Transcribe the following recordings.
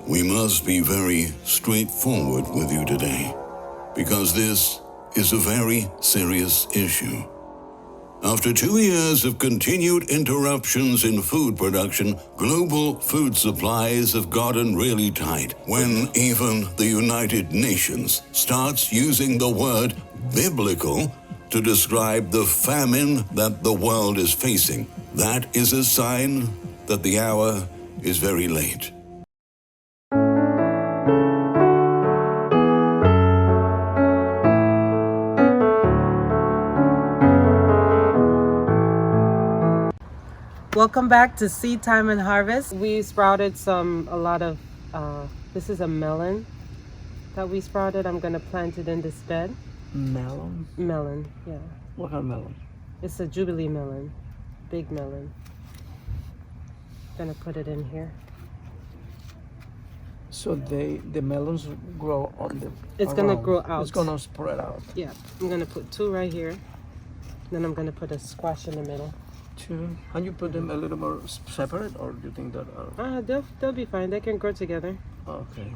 We must be very straightforward with you today, because this is a very serious issue. After 2 years of continued interruptions in food production, global food supplies have gotten really tight. When even the United Nations starts using the word biblical to describe the famine that the world is facing, that is a sign that the hour is very late. Welcome back to Seed Time and Harvest. We sprouted a lot of, this is a melon that we sprouted. I'm gonna plant it in this bed. Melon? Melon, yeah. What kind of melon? It's a Jubilee melon, big melon. Gonna put it in here. So the melons grow on the It's gonna grow out. It's gonna spread out. Yeah, I'm gonna put 2 right here. Then I'm gonna put a squash in the middle. 2. And you put them a little more separate, or do you think that They'll be fine. They can grow together. okay.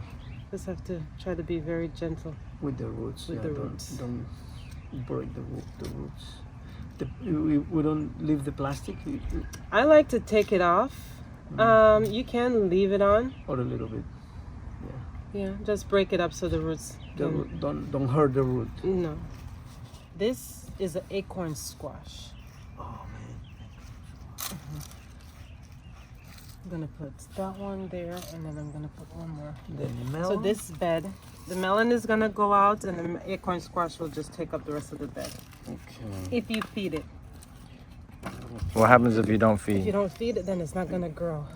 Just have to try to be very gentle. With the roots. With the roots. Don't break the roots. We don't leave the plastic I like to take it off. You can leave it on. or a little bit. Yeah, just break it up so the roots Don't hurt the root. No. This is an acorn squash. Oh man. I'm gonna put that one there, and then I'm gonna put one more. The melon. So this bed, the melon is gonna go out, and the acorn squash will just take up the rest of the bed. Okay. If you feed it. What happens if you don't If you feed? don't feed it, then it's not gonna grow.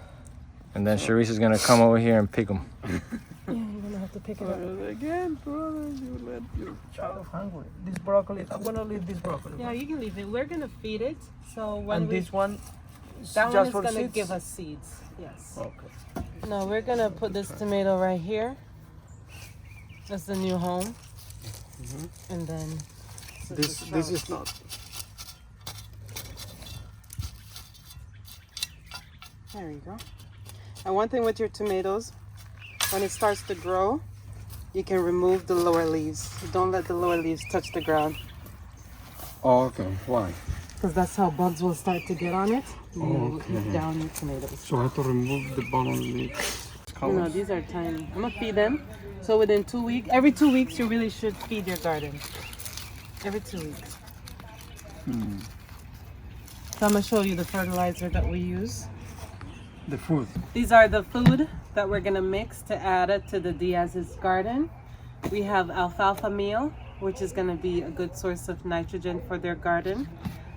And then Sharice is gonna come over here and pick them. Yeah, you're gonna have to pick it up. Again, brother, you let your child hungry. This broccoli, I'm gonna leave this broccoli. Yeah, you can leave it. We're gonna feed it. So when And this one, is that one just is for gonna seeds? give us seeds. Yes. Okay. No, we're gonna put this tomato right here. That's the new home. And then This is not. there you go. And one thing with your tomatoes, when it starts to grow, you can remove the lower leaves. Don't let the lower leaves touch the ground, Oh, okay. Why? because that's how bugs will start to get on it. You will Okay. eat down your tomatoes. So I have to remove the bottom leaves. No, these are tiny. I'm gonna feed them. So within 2 weeks, every 2 weeks, you really should feed your garden. Every 2 weeks. So I'm gonna show you the fertilizer that we use. The food. These are the food that we're gonna mix to add it to the Diaz's garden. We have alfalfa meal, which is gonna be a good source of nitrogen for their garden.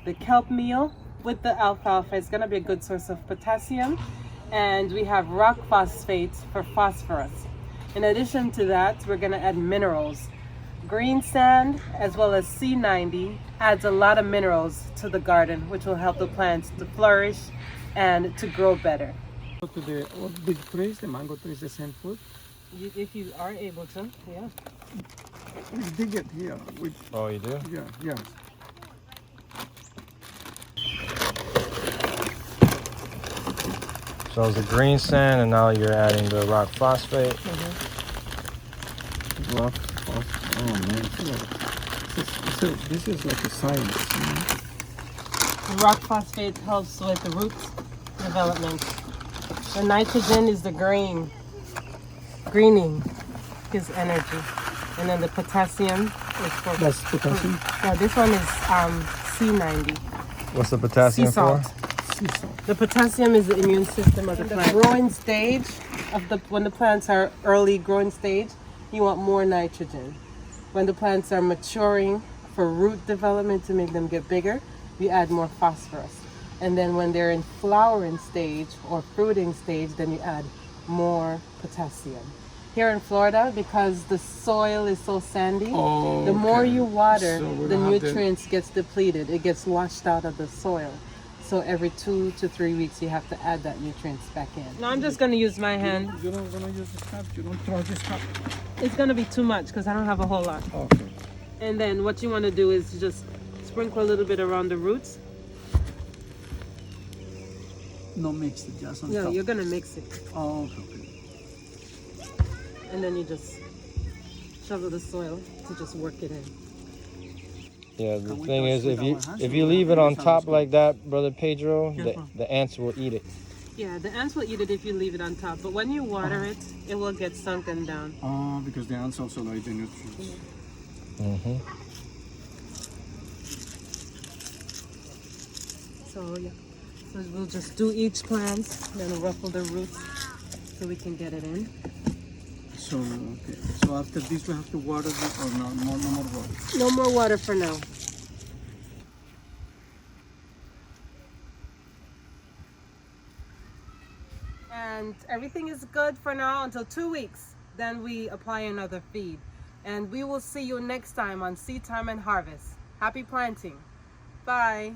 The kelp meal with the alfalfa is gonna be a good source of potassium. And we have rock phosphate for phosphorus. In addition to that, we're gonna add minerals. Green sand as well as C90 adds a lot of minerals to the garden, which will help the plants to flourish and to grow better. Go to the big trees, the mango trees, the same food. If you are able to, yeah. We dig it here. Oh, you do? Yeah. So it's the green sand, and now you're adding the rock phosphate. Rock. Oh man. This is like a science. Rock phosphate helps with the root development. The nitrogen is the greening gives energy. And then the potassium is for That's potassium. No, this one is C90. What's the Sea potassium salt. for? Sea salt. The potassium is the immune system of the plant. The growing stage when the plants are early growing stage, you want more nitrogen. When the plants are maturing for root development to make them get bigger, you add more phosphorus. And then when they're in flowering stage or fruiting stage, then you add more potassium. Here in Florida, because the soil is so sandy, the more you water, So we the don't have nutrients gets depleted. It gets washed out of the soil. So every 2 to 3 weeks, you have to add that nutrients back in. Now I'm just going to use my hand. You're not gonna use the cup. You don't throw this cup. It's going to be too much because I don't have a whole lot. Okay. And then what you want to do is just sprinkle a little bit around the roots. No mix it, just on No, top. you're going to mix it. Oh, okay. and then you just shovel the soil to just work it in. Yeah, the Can we thing touch is, with if you our hands if or you we leave have it to on use top our like that, brother Pedro, Careful. the ants will eat it. Yeah, the ants will eat it if you leave it on top, but when you water it, it will get sunken down. Oh, because the ants also like the nutrients. Mm-hmm. So yeah, so we'll just do each plant, then ruffle the roots so we can get it in. So, okay. So after this we have to water it or no more water? No more water for now. And everything is good for now until 2 weeks. Then we apply another feed. And we will see you next time on Seed Time and Harvest. Happy planting. Bye.